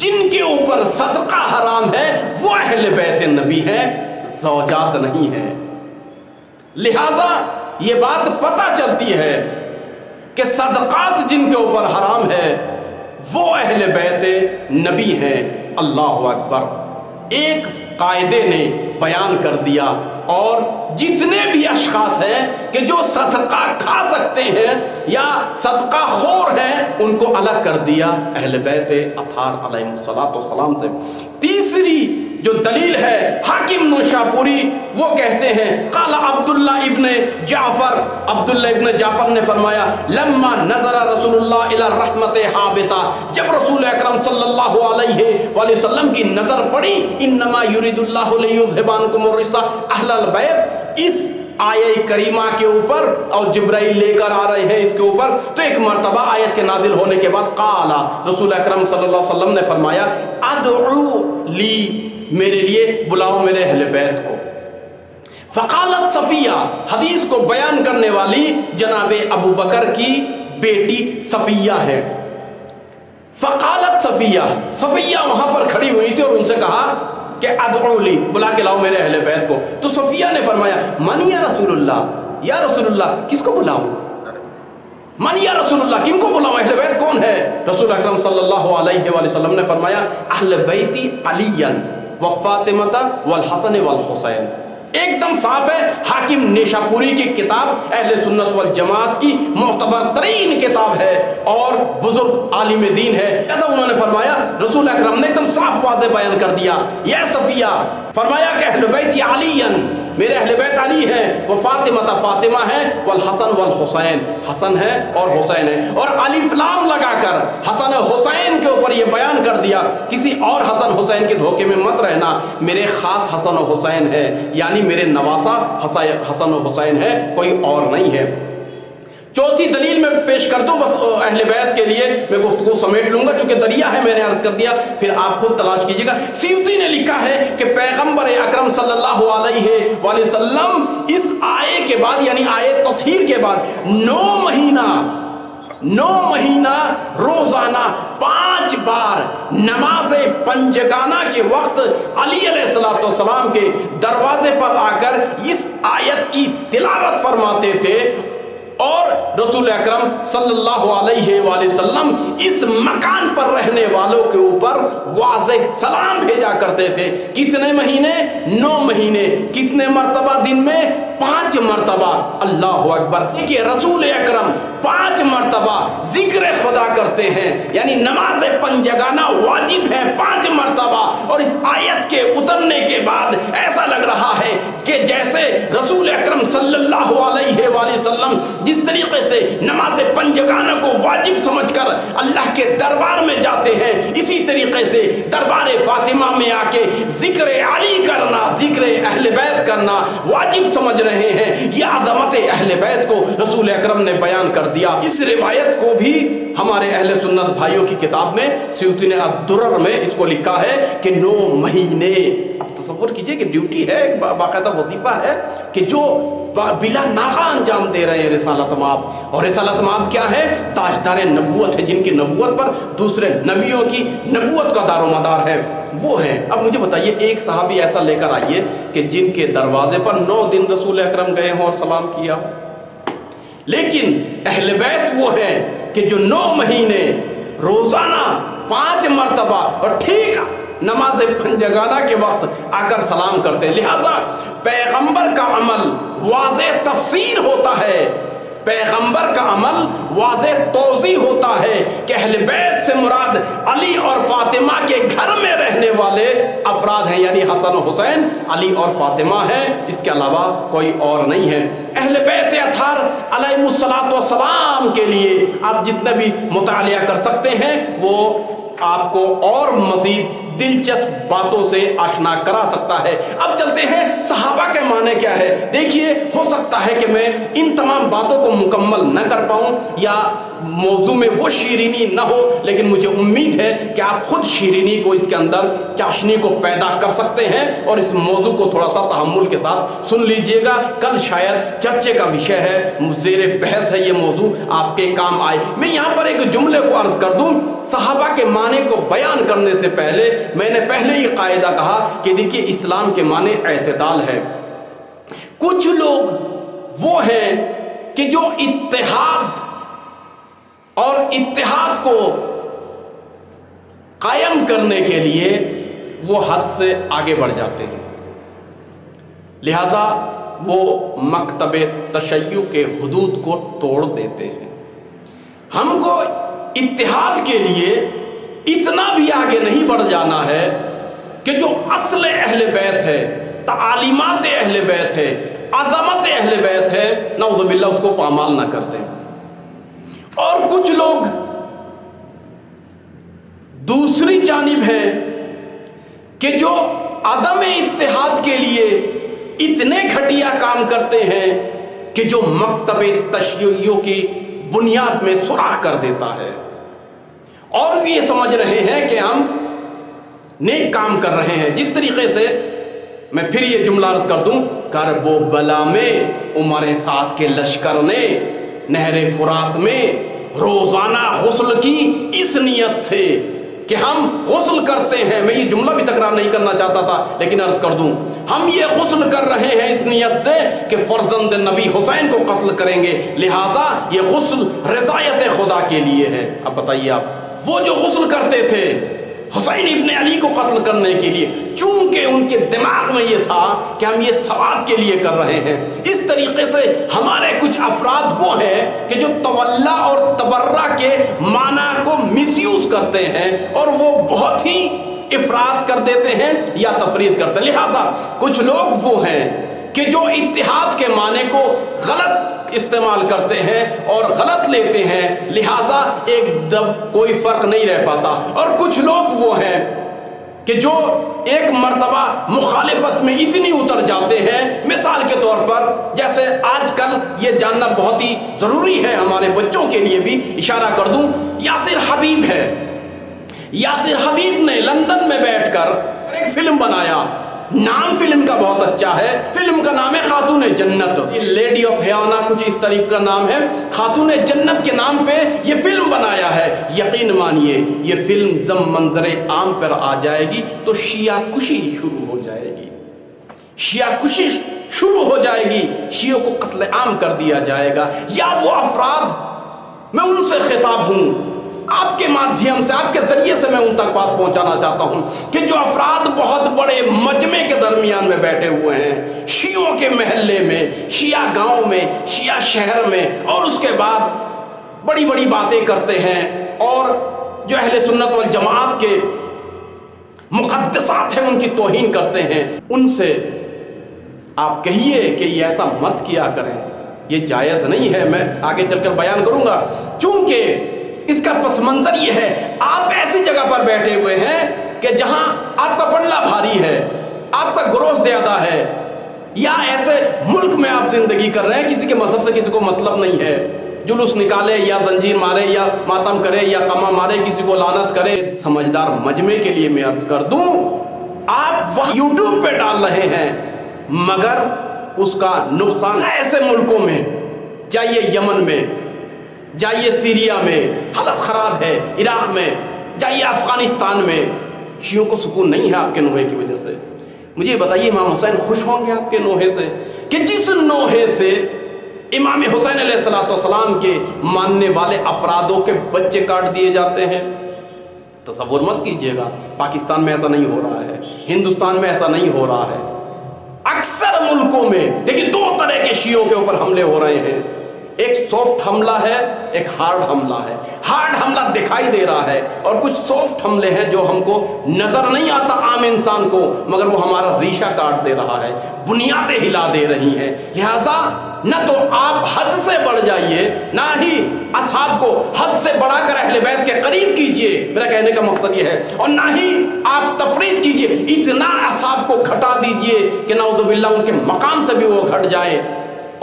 جن کے اوپر صدقہ حرام ہے وہ اہل بیت نبی ہیں، زوجات نہیں ہیں۔ لہذا یہ بات پتہ چلتی ہے کہ صدقات جن کے اوپر حرام ہے وہ اہل بیت نبی ہیں۔ اللہ اکبر۔ ایک قاعدے نے بیان کر دیا، اور جتنے بھی اشخاص ہیں کہ جو صدقہ کھا سکتے ہیں یا صدقہ خور ہیں ان کو الگ کر دیا اہل بیت اطہار علیہ السلام سے۔ تیسری جو دلیل ہے حاکم نوشاپوری وہ کہتے ہیں قال عبداللہ ابن جعفر نے فرمایا لما نظر رسول اللہ الی الرحمت حابطہ، جب رسول اکرم صلی اللہ علیہ وآلہ وسلم کی نظر پڑی انما یرید اللہ لیذھب عنکم الرجس اہل البیت، اس آیہ کریمہ کے اوپر اور جبرائیل لے کر آ رہے ہیں اس کے اوپر، تو ایک مرتبہ آیت کے نازل ہونے کے بعد قال رسول اکرم صلی اللہ علیہ وسلم نے فرمایا ادعو لی، میرے لیے بلاؤ میرے اہل بیت کو۔ فقالت صفیہ، حدیث کو بیان کرنے والی جناب ابو بکر کی بیٹی صفیہ ہے۔ فقالت صفیہ وہاں پر کھڑی ہوئی تھی اور ان سے کہا کہ ادعو لی، بلا کے لاؤ میرے اہل بیت کو۔ تو صفیہ نے فرمایا من یا رسول اللہ، یا رسول اللہ کس کو بلاؤں؟ من یا رسول اللہ، کن کو بلاؤں؟ اہل بیت کون ہے؟ رسول اکرم صلی اللہ علیہ وآلہ وسلم نے فرمایا اہل بیتی علی وفاطمہ والحسن والحسین۔ ایک دم صاف ہے، حاکم نیشاپوری کی کتاب اہل سنت والجماعت کی معتبر ترین کتاب ہے اور بزرگ عالم دین ہے۔ ایسا انہوں نے فرمایا، رسول اکرم نے ایک دم صاف واضح بیان کر دیا یا صفیہ، فرمایا کہ اہل بیت علی، میرے اہل بیت علی ہیں، وہ فاطمہ ہیں، والحسن والحسین، حسن ہے اور حسین ہے، اور الف لام لگا کر حسن حسین کے اوپر یہ بیان کر دیا کسی اور حسن حسین کے دھوکے میں مت رہنا، میرے خاص حسن و حسین ہے، یعنی میرے نواسا حسن و حسین ہے، کوئی اور نہیں ہے۔ چوتھی دلیل میں پیش کر دوں، بس اہل بیت کے لیے میں گفتگو سمیٹ لوں گا چونکہ دریا ہے، میں نے عرض کر دیا، پھر آپ خود تلاش کیجئے گا۔ سیوطی نے لکھا ہے کہ پیغمبر اکرم صلی اللہ علیہ وآلہ وسلم اس آیے کے بعد یعنی آیے تطہیر کے بعد 9 مہینہ روزانہ 5 بار نماز پنجگانہ کے وقت علی علیہ السلام کے دروازے پر آ کر اس آیت کی تلاوت فرماتے تھے، اور رسول اکرم صلی اللہ علیہ وآلہ وسلم اس مکان پر رہنے والوں کے اوپر واضح سلام بھیجا کرتے تھے۔ کتنے مہینے؟ 9 مہینے۔ کتنے مرتبہ دن میں؟ 5 مرتبہ۔ اللہ اکبر۔ دیکھیے رسول اکرم 5 مرتبہ ذکر خدا کرتے ہیں، یعنی نماز پنجگانہ واجب ہے 5 مرتبہ، اور اس آیت کے اترنے کے بعد ایسا لگ رہا ہے کہ جیسے رسول اکرم صلی اللہ علیہ وآلہ وسلم جس طریقے سے نماز پنجگانہ کو واجب سمجھ کر اللہ کے دربار میں جاتے ہیں، اسی طریقے سے دربار فاطمہ میں آ کے ذکر علی کرنا، ذکر اہل بیت کرنا واجب سمجھ رہے ہیں۔ یہ عظمت اہل بیت کو رسول اکرم نے بیان کر دیا۔ اس روایت کو بھی ہمارے اہل سنت بھائیوں کی کتاب میں سیوطی نے الدرر میں اس کو لکھا ہے کہ 9 مہینے۔ اب تصور کیجئے کہ ڈیوٹی ہے، باقاعدہ وظیفہ ہے کہ جو بلا ناغہ انجام دے رہے ہیں رسالت مآب، اور رسالت مآب کیا ہے؟ تاجدار نبوت ہے، جن کی نبوت پر دوسرے نبیوں کی نبوت کا دار و مدار ہے، وہ ہیں۔ اب مجھے بتائیے ایک صحابی ایسا لے کر آئیے کہ جن کے دروازے پر 9 دن رسول اکرم گئے ہوں اور سلام کیا، لیکن اہل بیت وہ ہیں کہ جو 9 مہینے روزانہ 5 مرتبہ اور ٹھیک نماز پنجگانہ کے وقت آ کر سلام کرتے ہیں۔ لہٰذا پیغمبر کا عمل واضح تفسیر ہوتا ہے، پیغمبر کا عمل واضح توضیح ہوتا ہے کہ اہل بیت سے مراد علی اور فاطمہ کے گھر میں رہنے والے افراد ہیں، یعنی حسن و حسین، علی اور فاطمہ ہیں، اس کے علاوہ کوئی اور نہیں ہے۔ اہل بیت اطہار علیہ السلام کے لیے آپ جتنے بھی مطالعہ کر سکتے ہیں وہ آپ کو اور مزید دلچسپ باتوں سے آشنا کرا سکتا ہے۔ اب چلتے ہیں صحابہ کے معنی کیا ہے۔ دیکھیے ہو سکتا ہے کہ میں ان تمام باتوں کو مکمل نہ کر پاؤں یا موضوع میں وہ شیرینی نہ ہو، لیکن مجھے امید ہے کہ آپ خود شیرینی کو اس کے اندر چاشنی کو پیدا کر سکتے ہیں، اور اس موضوع کو تھوڑا سا تحمل کے ساتھ سن لیجئے گا۔ کل شاید چرچے کا وشے ہے، زیر بحث ہے یہ موضوع، آپ کے کام آئے۔ میں یہاں پر ایک جملے کو عرض کر دوں، صحابہ کے معنی کو بیان کرنے سے پہلے میں نے پہلے ہی قاعدہ کہا کہ دیکھیے اسلام کے معنی اعتدال ہے۔ کچھ لوگ وہ ہیں کہ جو اتحاد اور اتحاد کو قائم کرنے کے لیے وہ حد سے آگے بڑھ جاتے ہیں، لہذا وہ مکتب تشیع کے حدود کو توڑ دیتے ہیں۔ ہم کو اتحاد کے لیے اتنا بھی آگے نہیں بڑھ جانا ہے کہ جو اصل اہل بیت ہے، تعلیمات اہل بیت ہے، عظمت اہل بیت ہے، نعوذ باللہ اس کو پامال نہ کر دیں۔ اور کچھ لوگ دوسری جانب ہیں کہ جو عدم اتحاد کے لیے اتنے گھٹیا کام کرتے ہیں کہ جو مکتب تشیع کی بنیاد میں سوراخ کر دیتا ہے، اور یہ سمجھ رہے ہیں کہ ہم نیک کام کر رہے ہیں۔ جس طریقے سے میں پھر یہ جملہ عرض کر دوں، کرب و بلا میں عمر سعد کے لشکر نے نہر فرات میں روزانہ غسل کی اس نیت سے کہ ہم غسل کرتے ہیں۔ میں یہ جملہ بھی تکرار نہیں کرنا چاہتا تھا، لیکن عرض کر دوں، ہم یہ غسل کر رہے ہیں اس نیت سے کہ فرزند نبی حسین کو قتل کریں گے، لہٰذا یہ غسل رضایت خدا کے لیے ہے۔ اب بتائیے آپ، وہ جو غسل کرتے تھے حسین ابن علی کو قتل کرنے کے لیے، چونکہ ان کے دماغ میں یہ تھا کہ ہم یہ ثواب کے لیے کر رہے ہیں۔ اس طریقے سے ہمارے کچھ افراد وہ ہیں کہ جو تولا اور تبرع کے معنی کو مس یوز کرتے ہیں، اور وہ بہت ہی افراد کر دیتے ہیں یا تفرید کرتے ہیں۔ لہٰذا کچھ لوگ وہ ہیں کہ جو اتحاد کے معنی کو غلط استعمال کرتے ہیں اور غلط لیتے ہیں، لہٰذا ایک دم کوئی فرق نہیں رہ پاتا۔ اور کچھ لوگ وہ ہیں کہ جو ایک مرتبہ مخالفت میں اتنی اتر جاتے ہیں، مثال کے طور پر جیسے آج کل یہ جاننا بہت ہی ضروری ہے ہمارے بچوں کے لیے بھی، اشارہ کر دوں، یاسر حبیب ہے۔ یاسر حبیب نے لندن میں بیٹھ کر ایک فلم بنایا، نام فلم کا بہت اچھا ہے، فلم کا نام ہے خاتون جنت، یہ لیڈی آف حیانہ کچھ اس طریقے کا نام ہے، خاتون جنت کے نام پہ یہ فلم بنایا ہے۔ یقین مانیے یہ فلم جب منظر عام پر آ جائے گی تو شیعہ کشی شروع ہو جائے گی، شیعہ کشی شروع ہو جائے گی، شیعوں کو قتل عام کر دیا جائے گا۔ یا وہ افراد، میں ان سے خطاب ہوں، آپ کے مادھیم سے، آپ کے ذریعے سے میں ان تک بات پہنچانا چاہتا ہوں کہ جو افراد بہت بڑے مجمع کے درمیان میں بیٹھے ہوئے ہیں، شیعوں کے محلے میں، شیعہ گاؤں میں، شیعہ شہر میں، اور اس کے بعد بڑی بڑی باتیں کرتے ہیں، اور جو اہل سنت والجماعت کے مقدسات ہیں ان کی توہین کرتے ہیں، ان سے آپ کہیے کہ یہ ایسا مت کیا کریں، یہ جائز نہیں ہے۔ میں آگے چل کر بیان کروں گا، چونکہ اس کا پس منظر یہ ہے، آپ ایسی جگہ پر بیٹھے ہوئے ہیں کہ جہاں آپ کا پلہ بھاری ہے، آپ کا گروہ زیادہ ہے، یا ایسے ملک میں آپ زندگی کر رہے ہیں کسی کے مذہب سے کسی کو مطلب نہیں ہے، جلوس نکالے یا زنجیر مارے یا ماتم کرے یا قمع مارے، کسی کو لعنت کرے۔ سمجھدار مجمع کے لیے میں عرض کر دوں، آپ وہ یوٹیوب پہ ڈال رہے ہیں، مگر اس کا نقصان ایسے ملکوں میں، چاہیے یمن میں، جائیے سیریا میں حالت خراب ہے، عراق میں جائیے، افغانستان میں، شیعوں کو سکون نہیں ہے آپ کے نوحے کی وجہ سے۔ مجھے بتائیے امام حسین خوش ہوں گے آپ کے نوحے سے کہ جس نوحے سے امام حسین علیہ السلام کے ماننے والے افرادوں کے بچے کاٹ دیے جاتے ہیں؟ تصور مت کیجئے گا، پاکستان میں ایسا نہیں ہو رہا ہے، ہندوستان میں ایسا نہیں ہو رہا ہے، اکثر ملکوں میں دیکھیں دو طرح کے شیعوں کے اوپر حملے ہو رہے ہیں، ایک سافٹ حملہ ہے، ایک ہارڈ حملہ ہے۔ ہارڈ حملہ دکھائی دے رہا ہے، اور کچھ سافٹ حملے ہیں جو ہم کو نظر نہیں آتا عام انسان کو، مگر وہ ہمارا ریشہ کاٹ دے رہا ہے، بنیادیں ہلا دے رہی ہیں۔ لہٰذا نہ تو آپ حد سے بڑھ جائیے، نہ ہی اصحاب کو حد سے بڑھا کر اہل بیت کے قریب کیجئے، میرا کہنے کا مقصد یہ ہے، اور نہ ہی آپ تفرید کیجئے، اتنا اصحاب کو گھٹا دیجئے کہ نعوذ باللہ ان کے مقام سے بھی وہ گھٹ جائے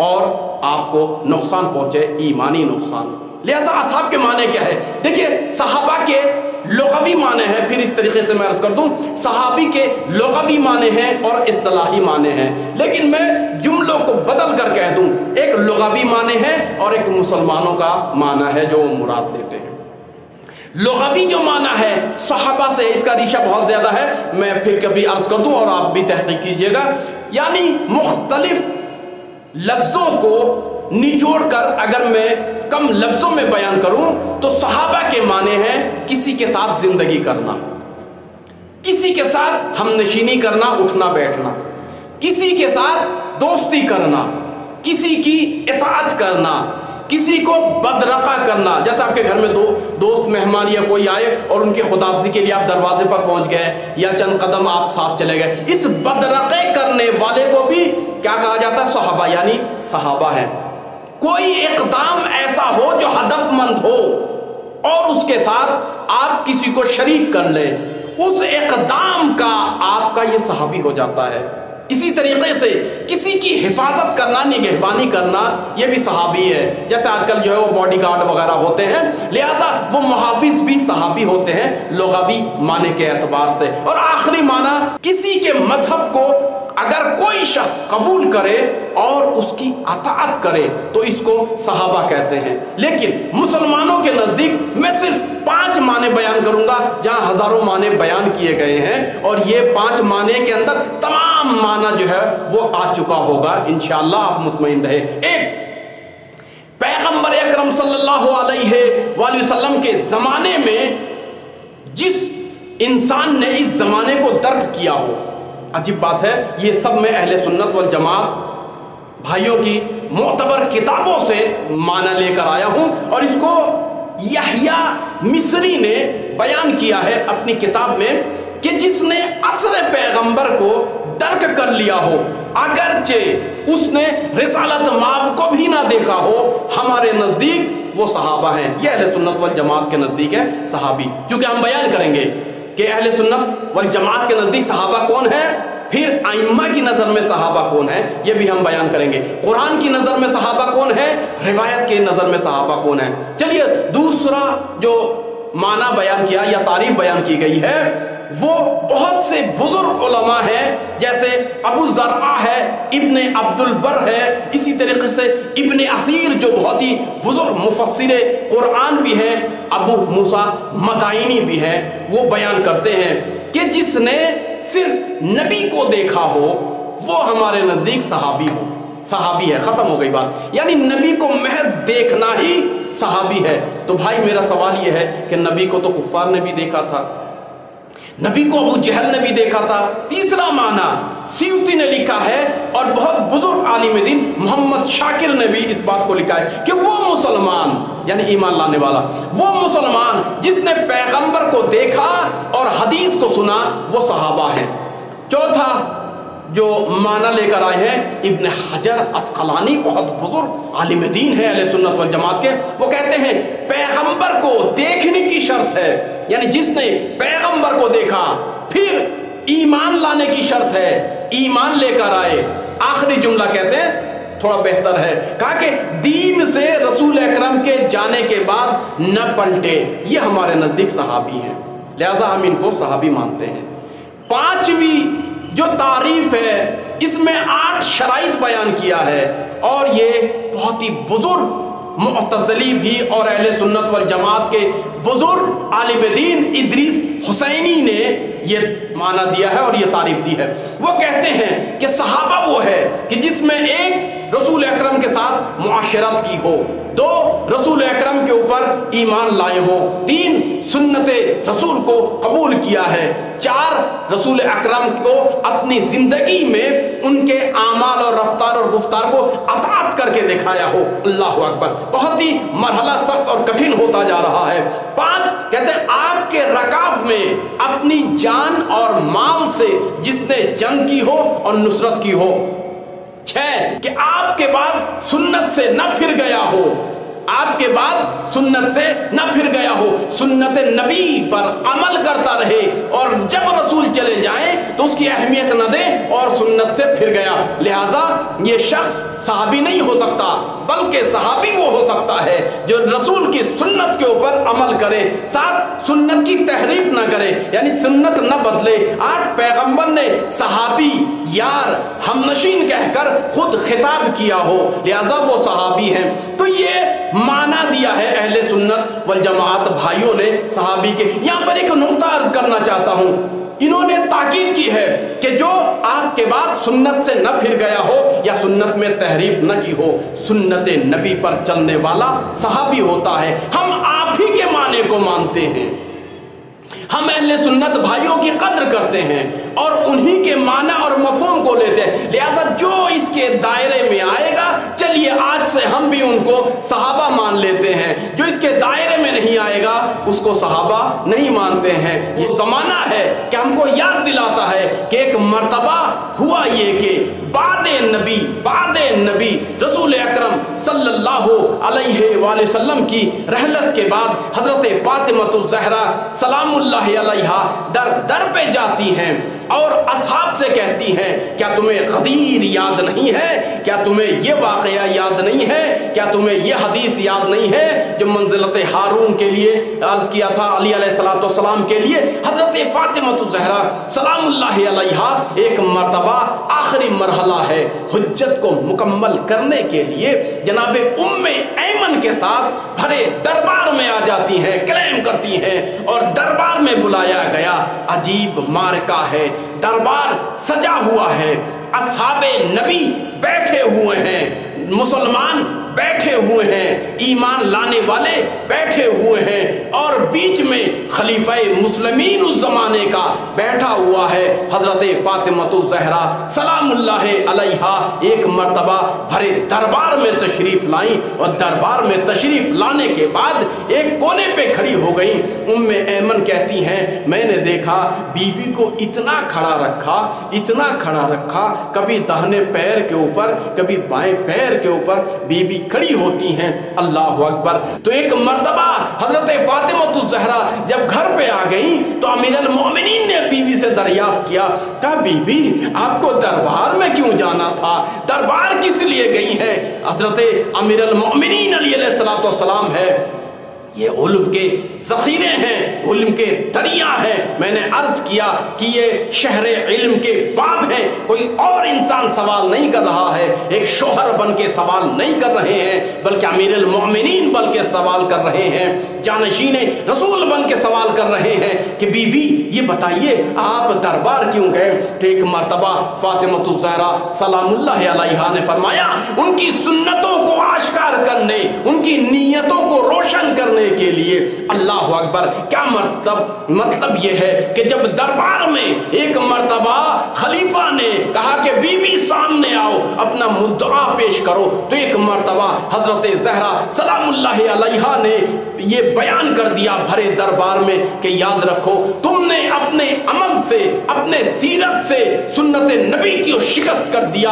اور آپ کو نقصان پہنچے، ایمانی نقصان۔ لہذا اصحاب کے معنی کیا ہے؟ دیکھیے صحابہ کے لغوی معنی ہیں، پھر اس طریقے سے میں عرض کر دوں، صحابی کے لغوی معنی ہیں اور اصطلاحی معنی ہیں، لیکن میں جملوں کو بدل کر کہہ دوں، ایک لغوی معنی ہے اور ایک مسلمانوں کا معنی ہے جو مراد لیتے ہیں۔ لغوی جو معنی ہے صحابہ سے، اس کا ریشہ بہت زیادہ ہے، میں پھر کبھی عرض کر دوں اور آپ بھی تحقیق کیجئے گا، یعنی مختلف لفظوں کو نچوڑ کر اگر میں کم لفظوں میں بیان کروں تو صحابہ کے معنی ہیں کسی کے ساتھ زندگی کرنا، کسی کے ساتھ ہم نشینی کرنا، اٹھنا بیٹھنا، کسی کے ساتھ دوستی کرنا، کسی کی اطاعت کرنا، کسی کو بدرقہ کرنا، جیسا آپ کے گھر میں دوست مہمان یا کوئی آئے اور ان کی خداحافظی کے لیے آپ دروازے پر پہنچ گئے یا چند قدم آپ ساتھ چلے گئے، اس بدرقے کرنے والے کو بھی کیا کہا جاتا ہے؟ صحابہ، یعنی صحابہ ہے۔ کوئی اقدام ایسا ہو جو ہدف مند ہو اور اس کے ساتھ آپ کسی کو شریک کر لیں، اس اقدام کا آپ کا یہ صحابی ہو جاتا ہے۔ اسی طریقے سے کسی کی حفاظت کرنا، نگہبانی کرنا، یہ بھی صحابی ہے، جیسے آج کل جو ہے وہ باڈی گارڈ وغیرہ ہوتے ہیں، لہٰذا وہ محافظ بھی صحابی ہوتے ہیں لغوی معنی کے اعتبار سے۔ اور آخری معنی، کسی کے مذہب کو اگر کوئی شخص قبول کرے اور اس کی اطاعت کرے تو اس کو صحابہ کہتے ہیں۔ لیکن مسلمانوں کے نزدیک میں صرف 5 معنی بیان کروں گا جہاں ہزاروں معنی بیان کیے گئے ہیں، اور یہ 5 معنی کے اندر تمام معنی جو ہے وہ آ چکا ہوگا انشاءاللہ، آپ مطمئن رہے۔ ایک، پیغمبر اکرم صلی اللہ علیہ وآلہ وسلم کے زمانے میں جس انسان نے اس زمانے کو درک کیا ہو، عجیب بات ہے، یہ سب میں اہل سنت والجماعت بھائیوں کی معتبر کتابوں سے معنی لے کر آیا ہوں، اور اس کو یحییٰ مصری نے بیان کیا ہے اپنی کتاب میں کہ جس نے عصر پیغمبر کو درک کر لیا ہو، اگرچہ اس نے رسالت مآب کو بھی نہ دیکھا ہو، ہمارے نزدیک وہ صحابہ ہیں۔ یہ اہل سنت والجماعت کے نزدیک ہے صحابی، چونکہ ہم بیان کریں گے کہ اہل سنت والجماعت کے نزدیک صحابہ کون ہیں، پھر ائمہ کی نظر میں صحابہ کون ہیں، یہ بھی ہم بیان کریں گے۔ قرآن کی نظر میں صحابہ کون ہیں، روایت کی نظر میں صحابہ کون ہیں۔ چلیے دوسرا جو معنی بیان کیا یا تعریف بیان کی گئی ہے، وہ بہت سے بزرگ علماء ہیں، جیسے ابو زرعہ ہے، ابن عبد البر ہے، اسی طریقے سے ابن اثیر جو بہت ہی بزرگ مفسر قرآن بھی ہیں، ابو موسیٰ مدائنی بھی ہیں، وہ بیان کرتے ہیں کہ جس نے صرف نبی کو دیکھا ہو وہ ہمارے نزدیک صحابی ہے، ختم ہو گئی بات، یعنی نبی کو محض دیکھنا ہی صحابی ہے۔ تو بھائی میرا سوال یہ ہے کہ نبی کو تو کفار نے بھی دیکھا تھا، نبی کو ابو جہل نے بھی دیکھا تھا۔ تیسرا معنی سیوطی نے لکھا ہے اور بہت بزرگ عالم دین محمد شاکر نے بھی اس بات کو لکھا ہے کہ وہ مسلمان، یعنی ایمان لانے والا، وہ مسلمان جس نے پیغمبر کو دیکھا اور حدیث کو سنا، وہ صحابہ ہیں۔ چوتھا جو معنی لے کر آئے ہیں ابن حجر عسقلانی، بہت بزرگ عالم دین ہے اہل سنت والجماعت کے، وہ کہتے ہیں پیغمبر کو دیکھنے کی شرط ہے، یعنی جس نے پیغمبر کو دیکھا پھر ایمان لانے کی شرط ہے، ایمان لے کر آئے۔ آخری جملہ کہتے ہیں تھوڑا بہتر ہے، کہا کہ دین سے رسول اکرم کے جانے کے بعد نہ پلٹے، یہ ہمارے نزدیک صحابی ہیں، لہذا ہم ان کو صحابی مانتے ہیں۔ پانچویں جو تعریف ہے اس میں 8 شرائط بیان کیا ہے، اور یہ بہت ہی بزرگ معتزلی بھی اور اہل سنت والجماعت کے بزرگ عالم دین ادریس حسینی نے یہ معنی دیا ہے اور یہ تعریف دی ہے۔ وہ کہتے ہیں کہ صحابہ وہ ہے کہ جس میں 1 رسول اکرم کے ساتھ معاشرت کی ہو، 2 رسول اکرم کے اوپر ایمان لائے ہو، 3 سنت رسول کو قبول کیا ہے، 4 رسول اکرم کو اپنی زندگی میں ان کے اعمال اور رفتار اور گفتار کو اطاعت کر کے دکھایا ہو۔ اللہ اکبر، بہت ہی مرحلہ سخت اور کٹھن ہوتا جا رہا ہے۔ 5 کہتے ہیں آپ کے رکاب میں اپنی جان اور مال سے جس نے جنگ کی ہو اور نصرت کی ہو۔ 6 کہ آپ کے بعد سنت سے نہ پھر گیا ہو، آپ کے بعد سنت سے نہ پھر گیا ہو، سنت نبی پر عمل کرتا رہے، اور جب رسول چلے جائیں تو اس کی اہمیت نہ دے اور اور سنت سے پھر گیا، لہٰذا یہ شخص صحابی نہیں ہو سکتا، بلکہ صحابی وہ ہو سکتا ہے جو رسول کی سنت کے اوپر عمل کرے، ساتھ سنت کی تحریف نہ کرے، یعنی سنت نہ بدلے۔ آج پیغمبر نے صحابی، یار، ہمنشین کہہ کر خود خطاب کیا ہو، لہذا وہ صحابی ہیں۔ تو یہ معنی دیا ہے اہل سنت والجماعت بھائیوں نے صحابی کے۔ یہاں پر ایک نقطہ عرض کرنا چاہتا ہوں، انہوں نے تاکید کی ہے کہ جو آپ کے بعد سنت سے نہ پھر گیا ہو یا سنت میں تحریف نہ کی ہو، سنت نبی پر چلنے والا صحابی ہوتا ہے۔ ہم آپ ہی کے معنی کو مانتے ہیں، ہم اہل سنت بھائیوں کی قدر کرتے ہیں اور انہی کے معنی اور مفہوم کو لیتے ہیں، لہذا جو اس کے دائرے میں آئے گا، چلیے آج سے ہم بھی ان کو صحابہ مان لیتے ہیں، جو اس کے دائرے میں نہیں آئے گا اس کو صحابہ نہیں مانتے ہیں۔ یہ زمانہ ہے کہ ہم کو یاد دلاتا ہے کہ ایک مرتبہ ہوا یہ کہ بعد نبی رسول اکرم صلی اللہ علیہ وآلہ وسلم کی رحلت کے بعد حضرت فاطمہ الزہرا سلام اللہ علیہا در پہ جاتی ہیں اور اصحاب سے کہتی ہیں، کیا تمہیں غدیر یاد نہیں ہے؟ کیا تمہیں یہ واقعہ یاد نہیں ہے؟ کیا تمہیں یہ حدیث یاد نہیں ہے جو منزلت ہارون کے لیے عرض کیا تھا علی علیہ السلام کے لیے؟ حضرت فاطمہ الزہرا سلام اللہ علیہا ایک مرتبہ آخری مرحلہ ہے حجت کو مکمل کرنے کے لیے جناب ام ایمن کے ساتھ بھرے دربار میں آ جاتی ہیں، کلیم کرتی ہیں اور دربار میں بلایا گیا۔ عجیب مارکہ ہے، دربار سجا ہوا ہے، اصحاب نبی بیٹھے ہوئے ہیں، مسلمان بیٹھے ہوئے ہیں، ایمان لانے والے بیٹھے ہوئے ہیں، اور بیچ میں خلیفہ مسلمین اس زمانے کا بیٹھا ہوا ہے حضرت فاطمہ الزہرا سلام اللہ علیہا۔ ایک مرتبہ بھرے دربار میں تشریف لائیں اور دربار میں تشریف لانے کے بعد ایک کونے پہ کھڑی ہو گئیں۔ ام ایمن کہتی ہیں، میں نے دیکھا بی بی کو اتنا کھڑا رکھا، کبھی داہنے پیر کے اوپر کبھی بائیں پیر کے اوپر بی بی کھڑی ہوتی ہیں۔ اللہ اکبر۔ تو ایک مرتبہ حضرت فاطمہ الزہرا جب گھر پہ آ گئیں تو امیر المومنین نے بی بی سے دریافت کیا، کہا بی بی آپ کو دربار میں کیوں جانا تھا؟ دربار کس لیے گئی ہیں؟ حضرت امیر المومنین علیہ السلام ہے، یہ علم کے ذخیرے ہیں، علم کے دریا ہیں۔ میں نے عرض کیا کہ یہ شہر علم کے باب ہیں، کوئی اور انسان سوال نہیں کر رہا ہے، ایک شوہر بن کے سوال نہیں کر رہے ہیں، بلکہ امیر المومنین بن کے سوال کر رہے ہیں، جانشین رسول بن کے سوال کر رہے ہیں کہ بی بی یہ بتائیے آپ دربار کیوں گئے؟ ایک مرتبہ فاطمہ الزہرا سلام اللہ علیہا نے فرمایا، ان کی سنتوں کو آشکار کرنے، ان کی نیتوں کو روشن کرنے کے لیے۔ اللہ اکبر۔ کیا مطلب یہ ہے کہ جب دربار میں ایک مرتبہ خلیفہ نے کہا کہ بی بی سامنے آؤ اپنا مدعا پیش کرو، تو ایک مرتبہ حضرت زہرا سلام اللہ علیہا نے یہ بیان کر دیا بھرے دربار میں کہ یاد رکھو تم نے اپنے عمل سے، اپنے سیرت سے سنت نبی کی شکست کر دیا،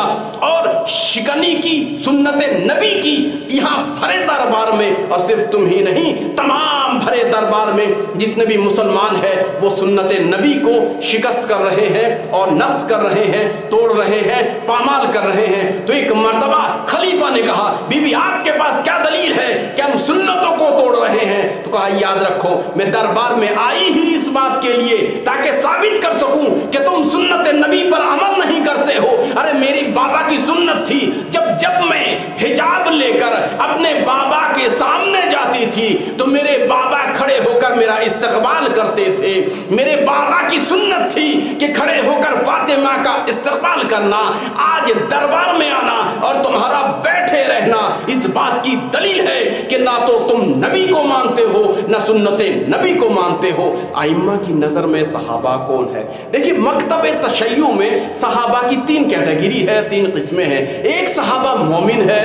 اور شکنی کی سنت نبی کی یہاں بھرے دربار میں، اور صرف تم ہی نہیں تمام بھرے دربار میں جتنے بھی مسلمان ہیں وہ سنت نبی کو شکست کر رہے ہیں اور نقص کر رہے ہیں، توڑ رہے ہیں، پامال کر رہے ہیں۔ تو ایک مرتبہ خلیفہ نے کہا بی بی آپ کے پاس کیا دلیل ہے کہ ہم سنتوں کو توڑ رہے ہیں؟ تو کہا یاد رکھو میں دربار میں آئی ہی اس بات کے لیے تاکہ ثابت کر سکوں کہ تم سنت نبی پر عمل نہیں کرتے ہو۔ ارے میری بابا کی سنت تھی، جب میں حجاب لے کر اپنے بابا کے سامنے جاتی تھی تو میرے بابا کھڑے ہو کر میرا استقبال کرتے تھے۔ میرے بابا کی سنت تھی کہ کھڑے ہو کر فاطمہ کا استقبال کرنا۔ آج دربار میں آنا اور تمہارا بیٹھے رہنا اس بات کی دلیل ہے کہ نہ تو تم نبی کو مانتے ہو نہ سنت نبی کو مانتے ہو۔ ائمہ کی نظر میں صحابہ کون ہے؟ دیکھیے مکتب تشیع میں صحابہ کی تین کیٹیگری ہے، تین قسمیں ہیں۔ ایک صحابہ مومن ہے،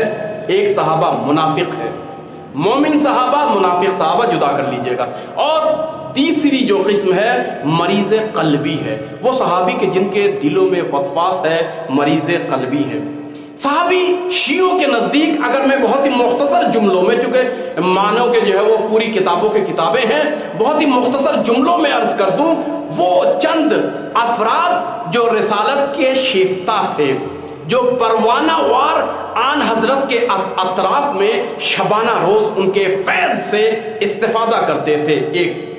ایک صحابہ منافق ہے۔ مومن صحابہ، منافق صحابہ جدا کر لیجئے گا۔ اور تیسری جو قسم ہے مریض قلبی ہے، وہ صحابی کے جن کے دلوں میں وسواس ہے، مریض قلبی ہے۔ صحابی شیعوں کے نزدیک اگر میں بہت ہی مختصر جملوں میں، چونکہ مانو کہ جو ہے وہ پوری کتابوں کے کتابیں ہیں، بہت ہی مختصر جملوں میں عرض کر دوں، وہ چند افراد جو رسالت کے شیفتہ تھے، جو پروانہ وار آن حضرت کے اطراف میں شبانہ روز ان کے فیض سے استفادہ کرتے تھے، ایک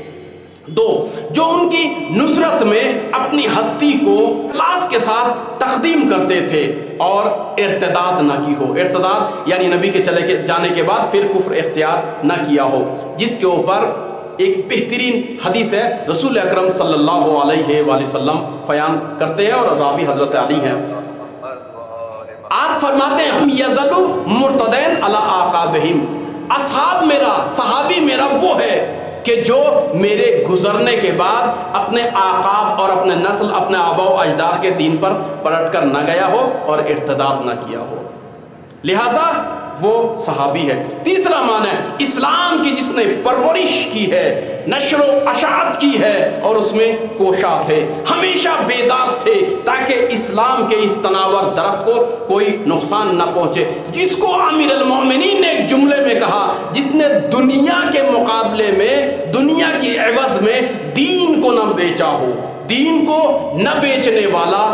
دو جو ان کی نصرت میں اپنی ہستی کو اخلاص کے ساتھ تقدیم کرتے تھے اور ارتداد نہ کی ہو، ارتداد یعنی نبی کے چلے جانے کے بعد پھر کفر اختیار نہ کیا ہو، جس کے اوپر ایک بہترین حدیث ہے، رسول اکرم صلی اللہ علیہ وآلہ وسلم بیان کرتے ہیں اور راوی حضرت علی ہیں۔ آپ فرماتے ہیں ہم یزلو مرتدین علی اعقابہم، اصحاب میرا، صحابی میرا وہ ہے کہ جو میرے گزرنے کے بعد اپنے اعقاب اور اپنے نسل، اپنے آباء و اجداد کے دین پر پلٹ کر نہ گیا ہو اور ارتداد نہ کیا ہو، لہٰذا وہ صحابی ہے۔ تیسرا معنی ہے اسلام کی جس نے پرورش کی ہے، نشر و اشاعت کی ہے اور اس میں کوشاں تھے، ہمیشہ بیدار تھے تاکہ اسلام کے اس تناور درخت کو کوئی نقصان نہ پہنچے، جس کو امیر المومنین نے ایک جملے میں کہا، جس نے دنیا کے مقابلے میں، دنیا کی عوض میں دین کو نہ بیچا ہو، دین کو نہ بیچنے والا